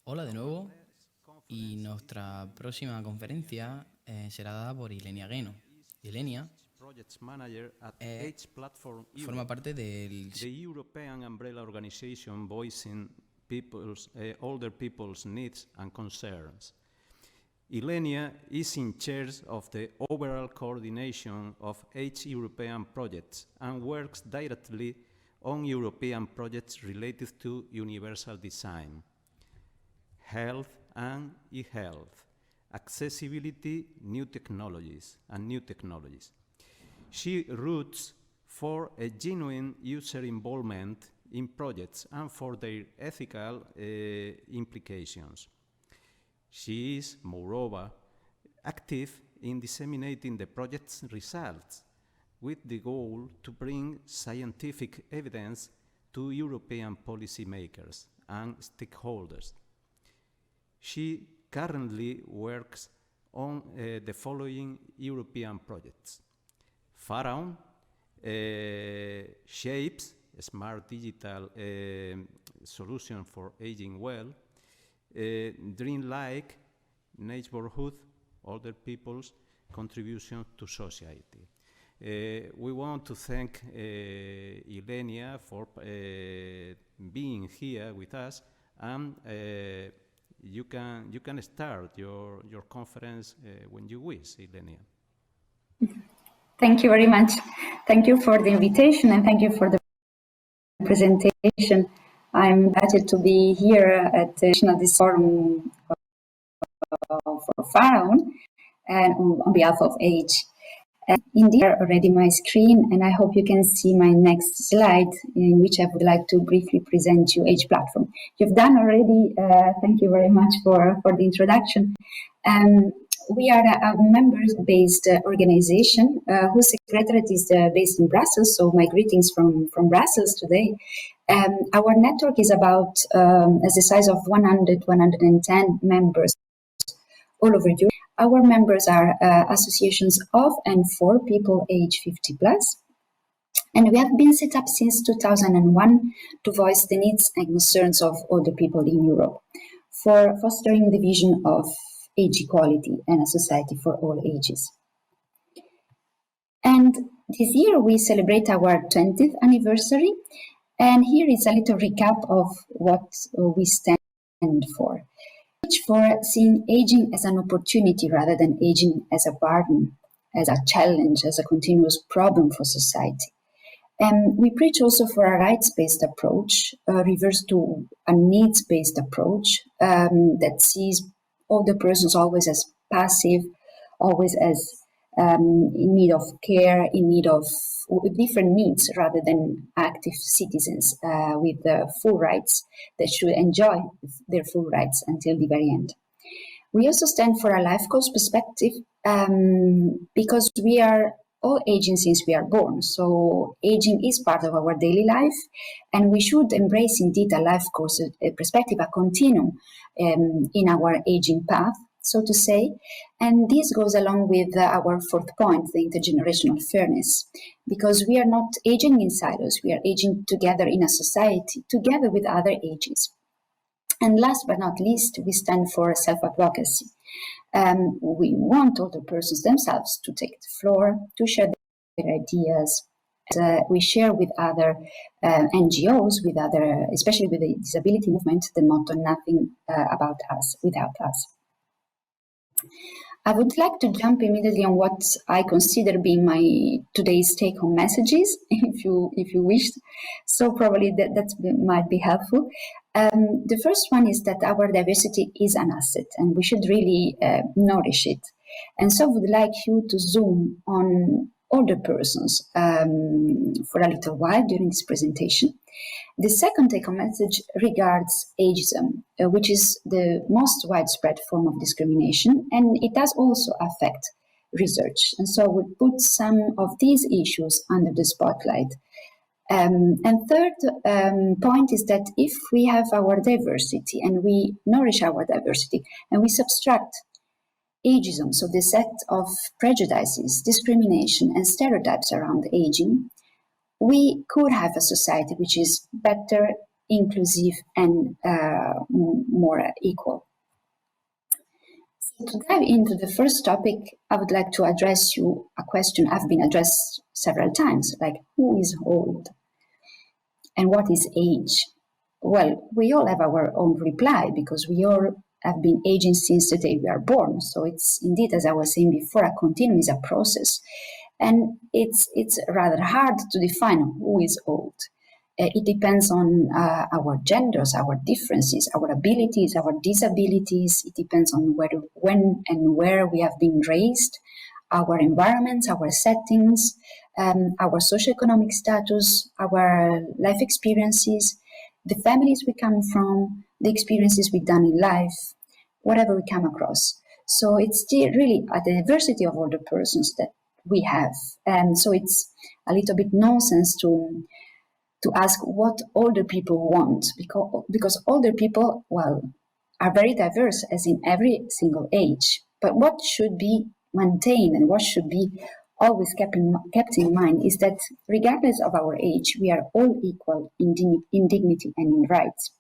Hola de nuevo, y nuestra próxima conferencia será dada por Ilenia Gheno. Ilenia forma parte del the European umbrella organization voicing older people's needs and concerns. Ilenia is in charge of the overall coordination of age European projects and works directly on European projects related to universal design, health and eHealth, accessibility, new technologies. She roots for a genuine user involvement in projects and for their ethical implications. She is, moreover, active in disseminating the project's results with the goal to bring scientific evidence to European policymakers and stakeholders. She currently works on the following European projects. Pharaon shapes a smart digital solution for aging well. Dreamlike neighborhood, older people's contribution to society. We want to thank Ilenia for being here with us, and you can start your conference when you wish, Ilenia. Thank you very much. Thank you for the invitation and thank you for the presentation. I'm delighted to be here at this forum for Pharaon and on behalf of Age. Indeed, already my screen, and I hope you can see my next slide, in which I would like to briefly present you Age platform. You've done already. Thank you very much for the introduction. We are a members-based organization whose secretariat is based in Brussels, so my greetings from Brussels today. Our network is about as the size of 110 members all over Europe. Our members are associations of and for people age 50 plus. And we have been set up since 2001 to voice the needs and concerns of older people in Europe for fostering the vision of age equality and a society for all ages. And this year we celebrate our 20th anniversary. And here is a little recap of what we stand for. For seeing aging as an opportunity rather than aging as a burden, as a challenge, as a continuous problem for society. And we preach also for a rights-based approach, reverse to a needs-based approach that sees older persons always as passive, always as in need of care, in need of different needs rather than active citizens with full rights that should enjoy their full rights until the very end. We also stand for a life course perspective because we are all aging since we are born. So aging is part of our daily life, and we should embrace indeed a life course perspective, a continuum in our aging path, so to say. And this goes along with our fourth point, the intergenerational fairness, because we are not aging in silos, we are aging together in a society, together with other ages. And last but not least, we stand for self-advocacy. We want older persons themselves to take the floor, to share their ideas. We share with other NGOs, with other, especially with the disability movement, the motto, nothing about us without us. I would like to jump immediately on what I consider being my today's take-home messages, if you wish. So probably that might be helpful. The first one is that our diversity is an asset, and we should really nourish it. And so I would like you to zoom on older persons for a little while during this presentation. The second take-home message regards ageism, which is the most widespread form of discrimination, and it does also affect research. And so we put some of these issues under the spotlight. And third point is that if we have our diversity and we nourish our diversity and we subtract ageism, so the set of prejudices, discrimination, and stereotypes around aging, we could have a society which is better, inclusive, and more equal. So to dive into the first topic, I would like to address you a question I've been addressed several times, like who is old and what is age? Well, we all have our own reply because we all have been aging since the day we are born. So it's indeed, as I was saying before, a continuum is a process. And it's rather hard to define who is old. It depends on our genders, our differences, our abilities, our disabilities. It depends on when and where we have been raised, our environments, our settings, our socioeconomic status, our life experiences, the families we come from, the experiences we've done in life, whatever we come across. So it's still really a diversity of older persons that we have. And so it's a little bit nonsense to ask what older people want, because older people, well, are very diverse, as in every single age. But what should be maintained and what should be always kept in mind is that regardless of our age, we are all equal in dignity and in rights.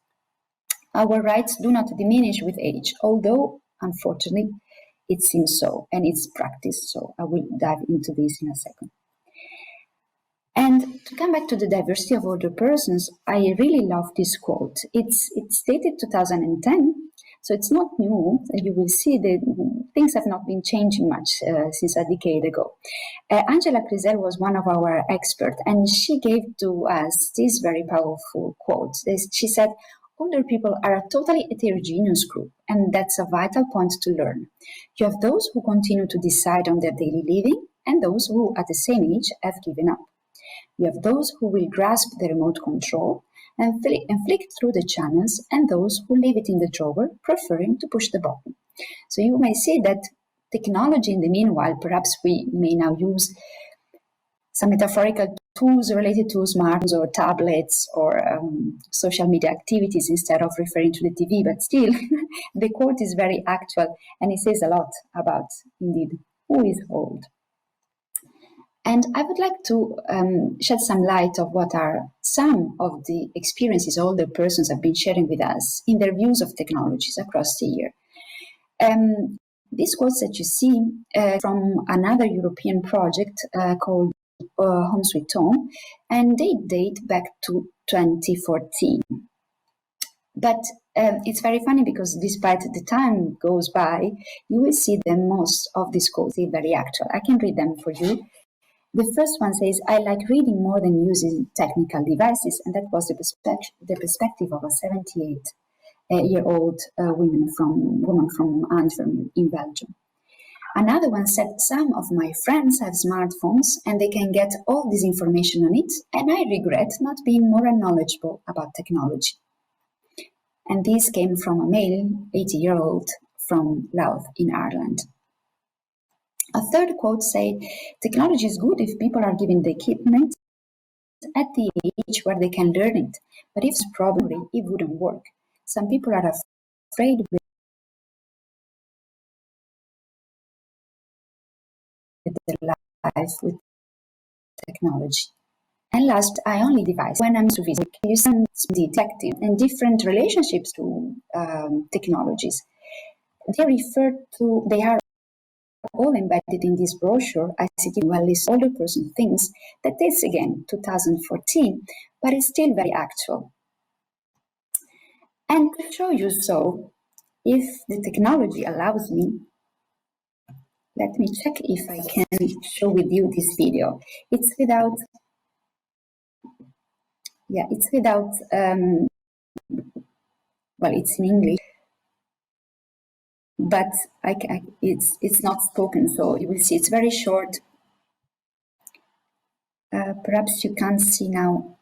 Our rights do not diminish with age, although, unfortunately, it seems so, and it's practiced so. I will dive into this in a second. And to come back to the diversity of older persons, I really love this quote. It's dated 2010, so it's not new. You will see that things have not been changing much since a decade ago. Angela Crisel was one of our experts, and she gave to us this very powerful quote. She said, older people are a totally heterogeneous group, and that's a vital point to learn. You have those who continue to decide on their daily living, and those who, at the same age, have given up. You have those who will grasp the remote control and flick through the channels, and those who leave it in the drawer, preferring to push the button. So you may say that technology, in the meanwhile, perhaps we may now use some metaphorical tools related to smartphones or tablets or social media activities instead of referring to the TV, but still, the quote is very actual and it says a lot about, indeed, who is old. And I would like to shed some light of what are some of the experiences older persons have been sharing with us in their views of technologies across the year. These quotes that you see from another European project called Home Sweet Home, and they date back to 2014. But it's very funny because despite the time goes by, you will see that most of these quotes are very actual. I can read them for you. The first one says, I like reading more than using technical devices, and that was the perspective of a 78-year-old woman from Antwerp in Belgium. Another one said, some of my friends have smartphones and they can get all this information on it, and I regret not being more knowledgeable about technology. And this came from a male, 80-year-old from Louth in Ireland. A third quote said, technology is good if people are given the equipment at the age where they can learn it. But if it's a problem, it wouldn't work. Some people are afraid with their life with technology. And last, I only device when I'm to visit. You some detective and different relationships to technologies. They are all embedded in this brochure, ICT Wellness Older Person Things, that is again 2014, but it's still very actual. And to show you so, if the technology allows me, let me check if I can show with you this video. It's without, well, it's in English, but it's not spoken, so you will see it's very short. Perhaps you can't see now.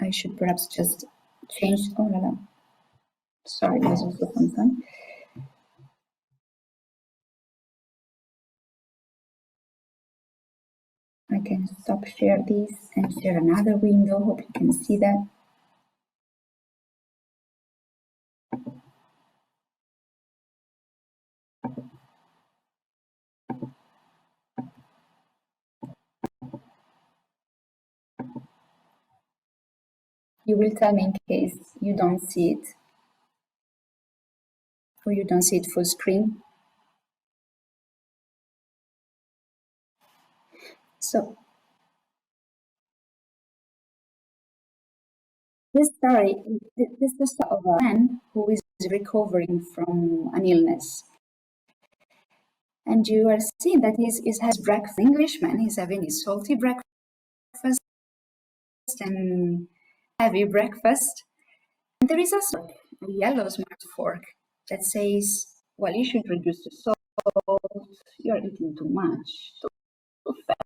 I should perhaps just change. Oh la la. Sorry, there's also something. I can stop share this and share another window. Hope you can see that. You will tell me in case you don't see it, or you don't see it full screen. So this story is the story of a man who is recovering from an illness. And you are seeing that he has breakfast. Englishman, he's having his salty breakfast and heavy breakfast. And there is a yellow smart fork that says, well, you should reduce the salt, you're eating too much, too fat.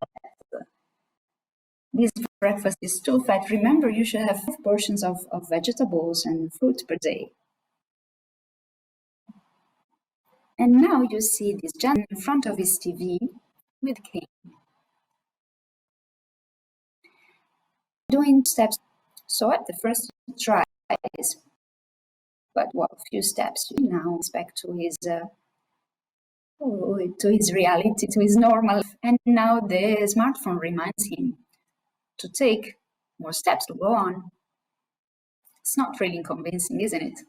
This breakfast is too fat. Remember, you should have 5 portions of vegetables and fruit per day. And now you see this gentleman in front of his TV with cane, doing steps. So at the first try, but what a few steps, now it's back to his reality, to his normal life. And now the smartphone reminds him to take more steps, to go on. It's not really convincing, isn't it?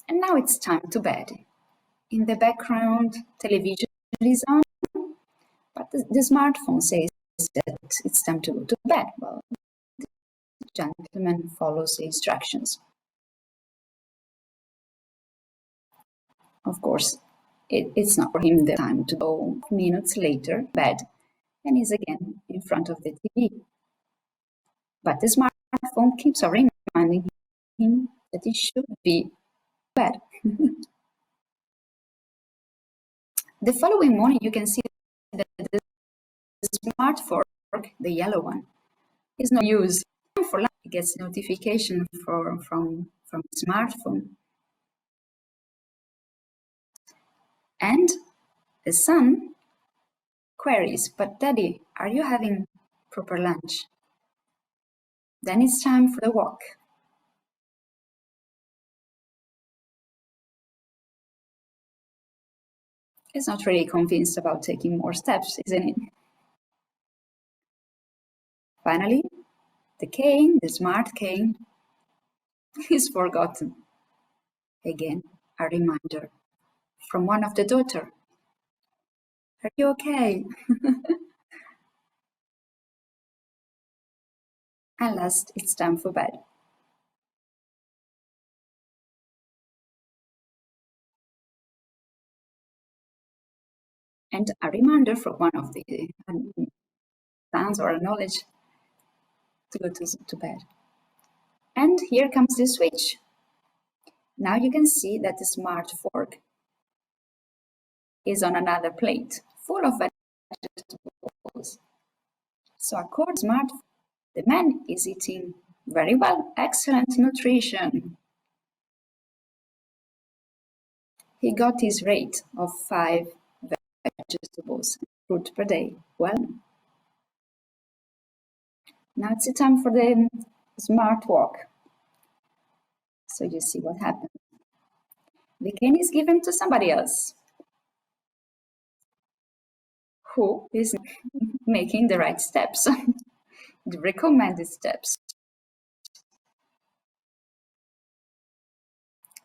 And now it's time to bed. In the background, television is on, but the smartphone says that it's time to go to bed. Well, the gentleman follows the instructions. Of course, it's not for him the time to go. Minutes later, bed, and he's again in front of the TV. But the smartphone keeps on reminding him that he should be bed. The following morning, you can see that the smart fork, the yellow one, is not used. For lunch, he gets notification from his smartphone. And the son queries, but Daddy, are you having proper lunch? Then it's time for the walk. He's not really convinced about taking more steps, isn't it? Finally, the cane, the smart cane, is forgotten. Again, a reminder from one of the daughter. Are you okay? And last, it's time for bed. And a reminder from one of the sons or knowledge to go to bed. And here comes the switch. Now you can see that the smart fork is on another plate full of vegetables. So according to smart, the man is eating very well, excellent nutrition. He got his rate of 5 vegetables and fruit per day. Well, now it's the time for the smart walk. So you see what happens. The cane is given to somebody else who is making the right steps, the recommended steps.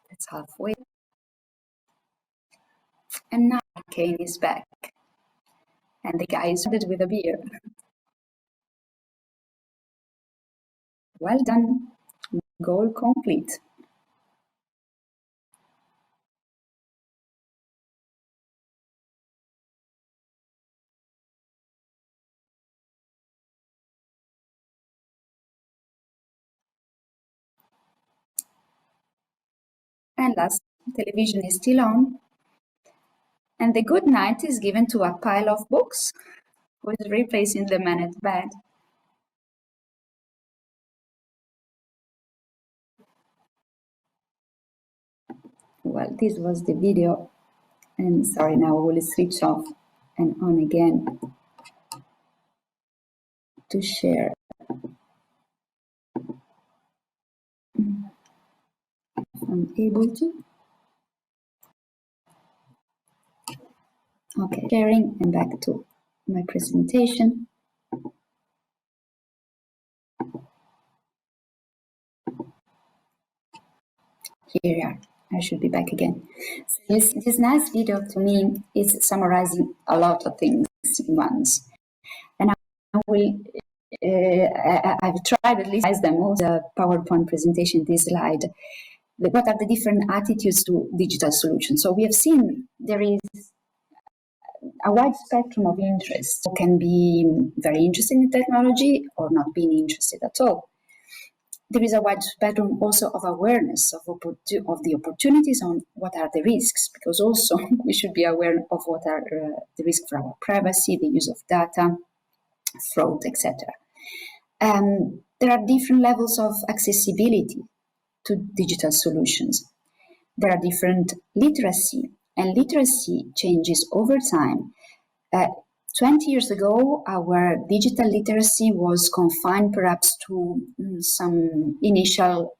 It's halfway. And now the cane is back. And the guy is surrounded with a beer. Well done. Goal complete. And last, television is still on. And the good night is given to a pile of books, who is replacing the man at bed. Well, this was the video. And sorry, now I will switch off and on again to share. If I'm able to. Okay, sharing and back to my presentation. Here we are. I should be back again. This nice video to me is summarizing a lot of things in once. And I will, I've tried at least them all the PowerPoint presentation, this slide. What are the different attitudes to digital solutions? So we have seen there is a wide spectrum of interests who can be very interested in technology or not being interested at all. There is a wide spectrum also of awareness of the opportunities on what are the risks, because also we should be aware of what are the risks for our privacy, the use of data, fraud, etc. There are different levels of accessibility to digital solutions. There are different literacy, and literacy changes over time. 20 years ago, our digital literacy was confined perhaps to some initial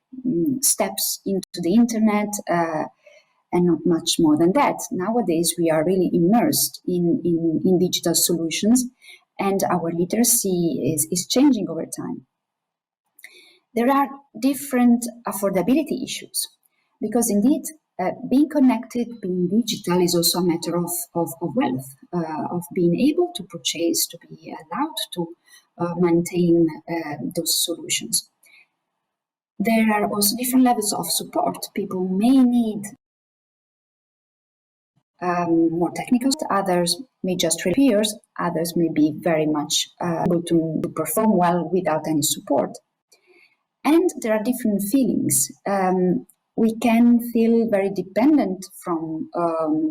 steps into the internet and not much more than that. Nowadays, we are really immersed in digital solutions, and our literacy is changing over time. There are different affordability issues, because indeed, being connected, being digital is also a matter of wealth, of being able to purchase, to be allowed to maintain those solutions. There are also different levels of support. People may need more technical, others may just peers, others may be very much able to perform well without any support. And there are different feelings. We can feel very dependent from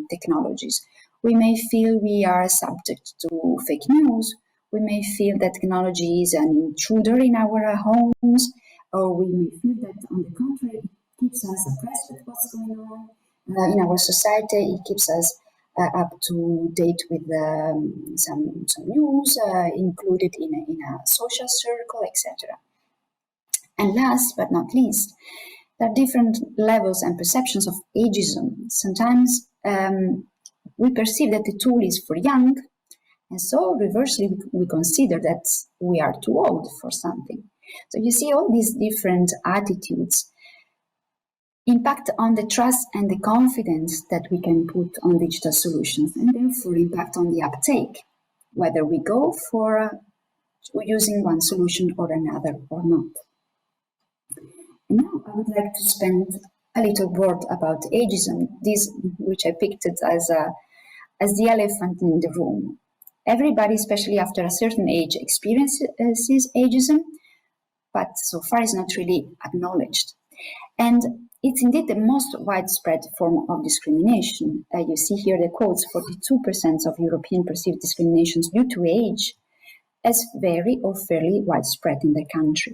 technologies. We may feel we are subject to fake news. We may feel that technology is an intruder in our homes, or we may feel that, on the contrary, it keeps us abreast with what's going on in our society. It keeps us up to date with some news included in a social circle, etc. And last but not least, there are different levels and perceptions of ageism. Sometimes we perceive that the tool is for young, and so reversely we consider that we are too old for something. So you see, all these different attitudes impact on the trust and the confidence that we can put on digital solutions, and therefore impact on the uptake, whether we go for using one solution or another or not. And now I would like to spend a little word about ageism, this which I picked it as the elephant in the room. Everybody, especially after a certain age, experiences ageism, but so far is not really acknowledged. And it's indeed the most widespread form of discrimination. You see here the quotes: 42% of European perceived discriminations due to age as very or fairly widespread in the country.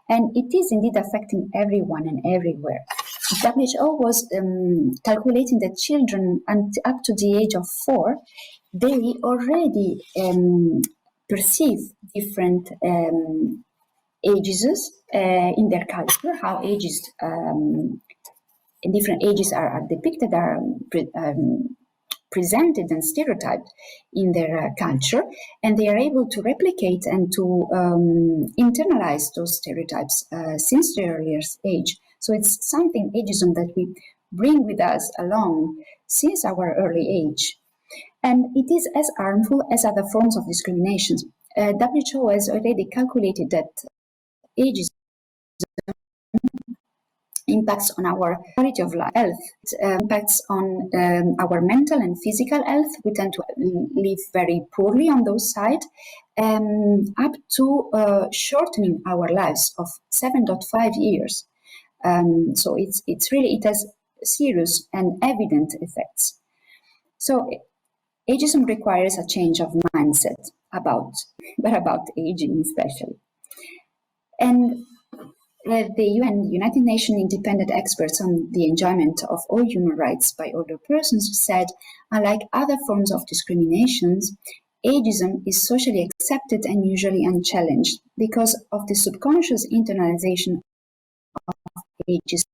And it is indeed affecting everyone and everywhere. WHO was calculating that children up to the age of 4, they already perceive different ages in their culture, how ages different ages are depicted, are presented and stereotyped in their culture, and they are able to replicate and to internalize those stereotypes since the earliest age. So it's something, ageism, that we bring with us along since our early age. And it is as harmful as other forms of discrimination. WHO has already calculated that ageism impacts on our quality of life, health, impacts on our mental and physical health. We tend to live very poorly on those sides, up to shortening our lives of 7.5 years. So it's really, it has serious and evident effects. So ageism requires a change of mindset about aging especially. And the UN, United Nations Independent Experts on the Enjoyment of All Human Rights by Older Persons, said, unlike other forms of discriminations, ageism is socially accepted and usually unchallenged because of the subconscious internalization of ageist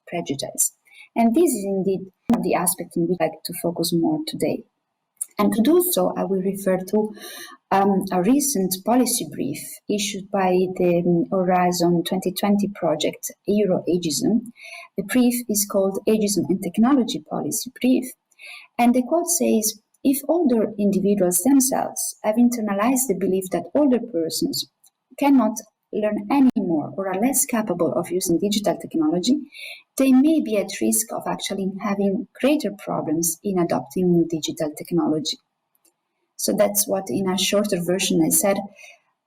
prejudice. And this is indeed one of the aspects in which I'd like to focus more today. And to do so, I will refer to a recent policy brief issued by the Horizon 2020 project Ageism. The brief is called Ageism and Technology Policy Brief, and the quote says, if older individuals themselves have internalized the belief that older persons cannot learn any more or are less capable of using digital technology, they may be at risk of actually having greater problems in adopting new digital technology. So that's what, in a shorter version, I said,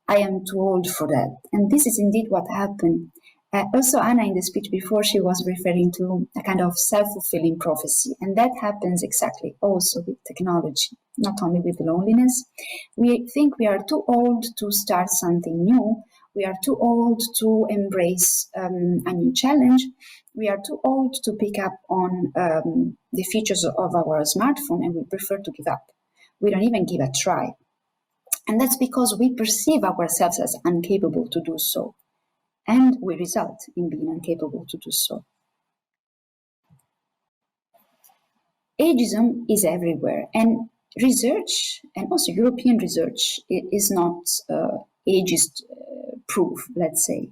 I am too old for that. And this is indeed what happened. Also, Anna, in the speech before, she was referring to a kind of self-fulfilling prophecy. And that happens exactly also with technology, not only with loneliness. We think we are too old to start something new. We are too old to embrace a new challenge. We are too old to pick up on the features of our smartphone, and we prefer to give up. We don't even give a try. And that's because we perceive ourselves as incapable to do so. And we result in being incapable to do so. Ageism is everywhere, and research, and also European research, is not ageist proof, let's say.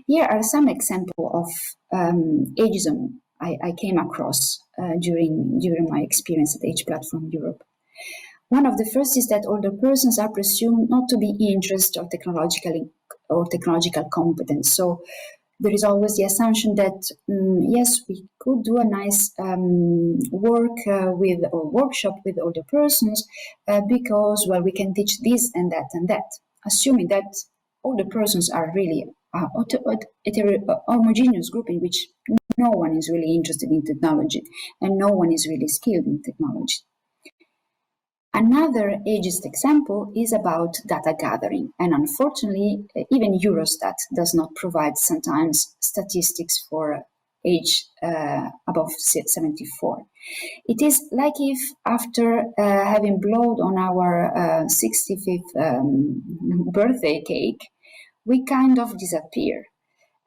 Here are some examples of ageism I came across during my experience at Age Platform Europe. One of the first is that older persons are presumed not to be interested or technological competence. So there is always the assumption that yes, we could do a nice workshop with older persons because, well, we can teach this and that, assuming that older persons are really a homogeneous group in which no one is really interested in technology and no one is really skilled in technology. Another ageist example is about data gathering, and unfortunately, even Eurostat does not provide sometimes statistics for age above 74. It is like if after having blown on our 65th birthday cake, we kind of disappear.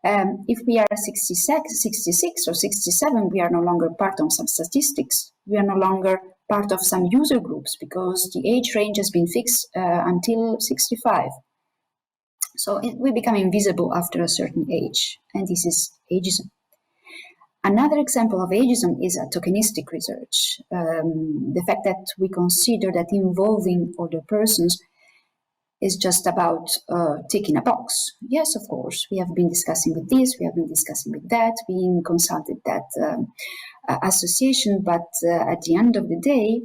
If we are 66 or 67, we are no longer part of some statistics. We are no longer part of some user groups because the age range has been fixed until 65. So we become invisible after a certain age, and this is ageism. Another example of ageism is a tokenistic research. The fact that we consider that involving older persons is just about ticking a box. Yes, of course, we have been discussing with this, we have been discussing with that, we consulted that association, but at the end of the day,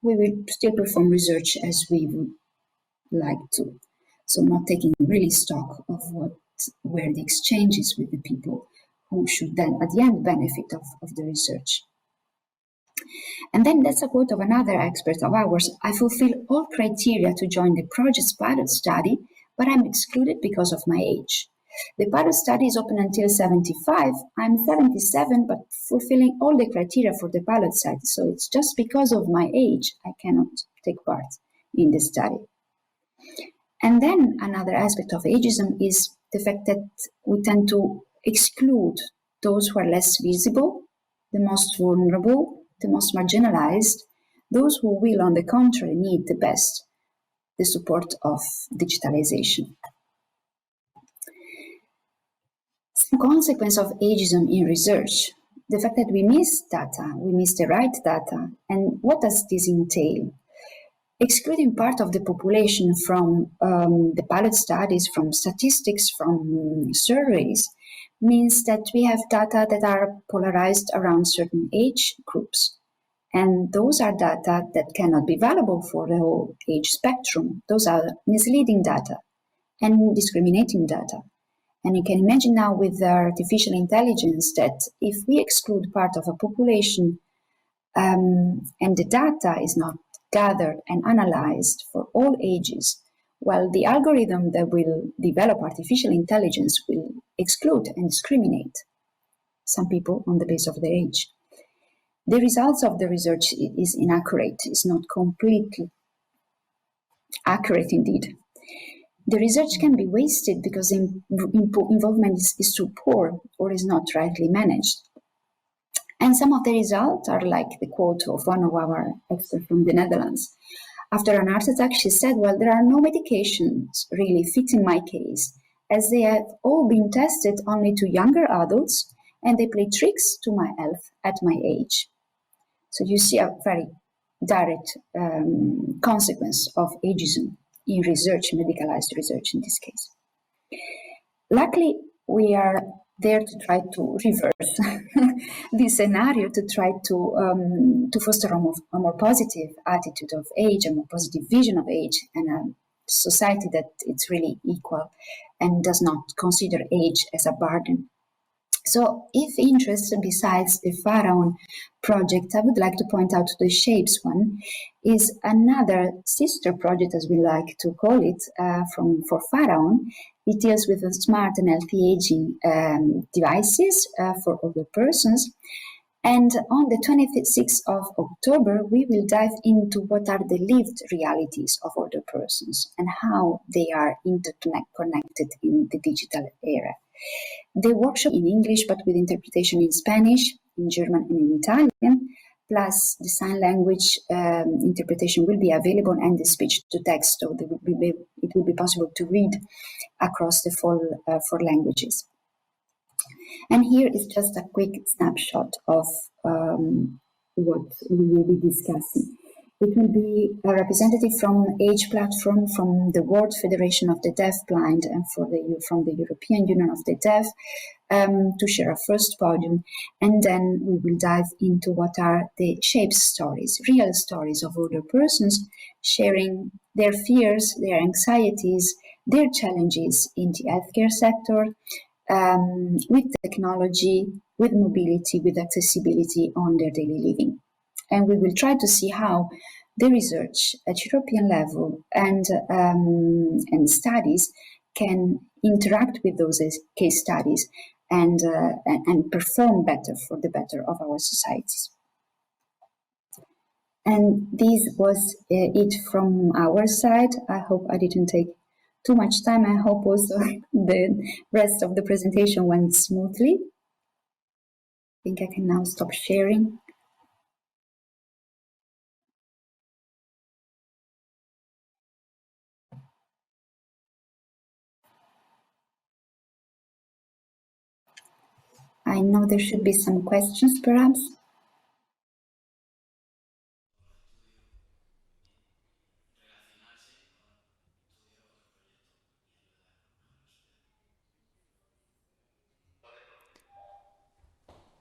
we will still perform research as we would like to. So not taking really stock of what were the exchanges with the people who should then at the end benefit of the research. And then that's a quote of another expert of ours. I fulfill all criteria to join the project's pilot study, but I'm excluded because of my age. The pilot study is open until 75. I'm 77, but fulfilling all the criteria for the pilot study. So it's just because of my age I cannot take part in the study. And then another aspect of ageism is the fact that we tend to exclude those who are less visible, the most vulnerable, the most marginalized, those who will, on the contrary, need the best, the support of digitalization. Some consequence of ageism in research, the fact that we miss data, we miss the right data, and what does this entail? Excluding part of the population from the pilot studies, from statistics, from surveys, means that we have data that are polarized around certain age groups. And those are data that cannot be valuable for the whole age spectrum. Those are misleading data and discriminating data. And you can imagine now with artificial intelligence that if we exclude part of a population and the data is not gathered and analyzed for all ages, well, the algorithm that will develop artificial intelligence will exclude and discriminate some people on the basis of their age. The results of the research is inaccurate, is not completely accurate indeed. The research can be wasted because involvement is too poor or is not rightly managed. And some of the results are like the quote of one of our experts from the Netherlands. After an heart attack, she said, well, there are no medications really fit in my case, as they have all been tested only to younger adults and they play tricks to my health at my age. So you see a very direct consequence of ageism in research, medicalized research in this case. Luckily, we are there to try to reverse this scenario, to try to foster a more positive attitude of age, a more positive vision of age, and a society that it's really equal and does not consider age as a burden. So, if interested, besides the Pharaoh project, I would like to point out the Shapes one, is another sister project, as we like to call it, for Pharaoh. It deals with the smart and healthy aging devices for older persons. And on the 26th of October, we will dive into what are the lived realities of older persons and how they are interconnected in the digital era. The workshop in English, but with interpretation in Spanish, in German, and in Italian, plus the sign language interpretation will be available, and the speech to text, so it will be possible to read across the four languages. And here is just a quick snapshot of what we will be discussing. It will be a representative from Age Platform, from the World Federation of the Deaf Blind, and from the European Union of the Deaf, to share a first podium. And then we will dive into what are the Shapes stories, real stories of older persons, sharing their fears, their anxieties, their challenges in the healthcare sector, with technology, with mobility, with accessibility on their daily living. And we will try to see how the research at European level and studies can interact with those case studies and perform better for the better of our societies. And this was it from our side. I hope I didn't take too much time. I hope also the rest of the presentation went smoothly. I think I can now stop sharing. I know there should be some questions, perhaps.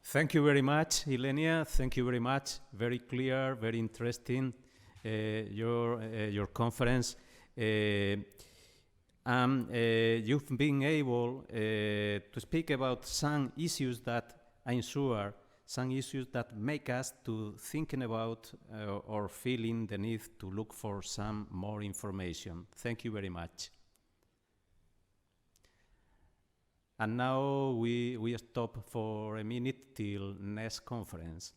Thank you very much, Ilenia. Thank you very much. Very clear, very interesting, your conference. You've been able to speak about some issues that I'm sure, some issues that make us to thinking about or feeling the need to look for some more information. Thank you very much. And now we stop for a minute till next conference.